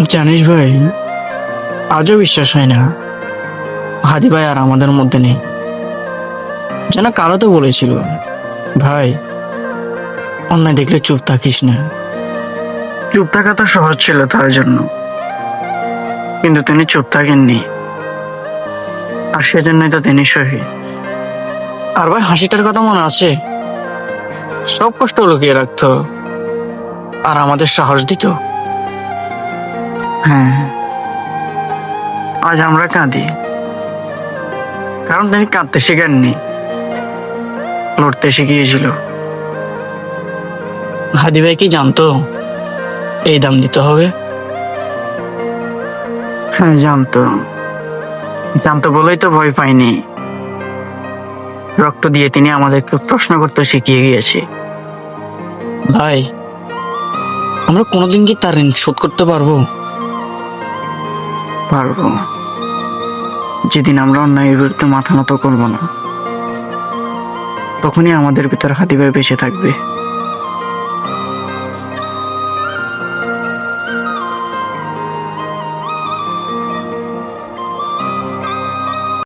জানিস ভাই, আজও বিশ্বাস হয় না হাদি ভাই আর আমাদের মধ্যে নেই। যেন কারো তো বলেছিল, ভাই অন্যায় দেখলে চুপ থাকিস না। চুপ থাকা তো সহজ ছিল তার জন্য, কিন্তু তিনি চুপ থাকেননি, আর সেজন্যই তো তিনি শহীদ। আর ভাই হাসিটার কথা মনে আছে? সব কষ্ট লুকিয়ে রাখতো আর আমাদের সাহস দিত। হ্যাঁ, আজ আমরা কাঁদি কারণ তিনি কাঁদতে শেখেননি, লড়তে শিখিয়েছিল। হাদি ভাই কি জানতো এই দাম দিতে হবে? হ্যাঁ জানতো, জানতো বলেই তো ভয় পাইনি। রক্ত দিয়ে তিনি আমাদেরকে প্রশ্ন করতে শিখিয়ে গিয়েছে। ভাই, আমরা কোনোদিন কি তার ঋণ শোধ করতে পারবো? পারবো, যেদিন আমরা অন্যায়ের বিরুদ্ধে মাথা নত করবো না, তখনই আমাদের ভিতর হাদি ভাই বেঁচে থাকবে।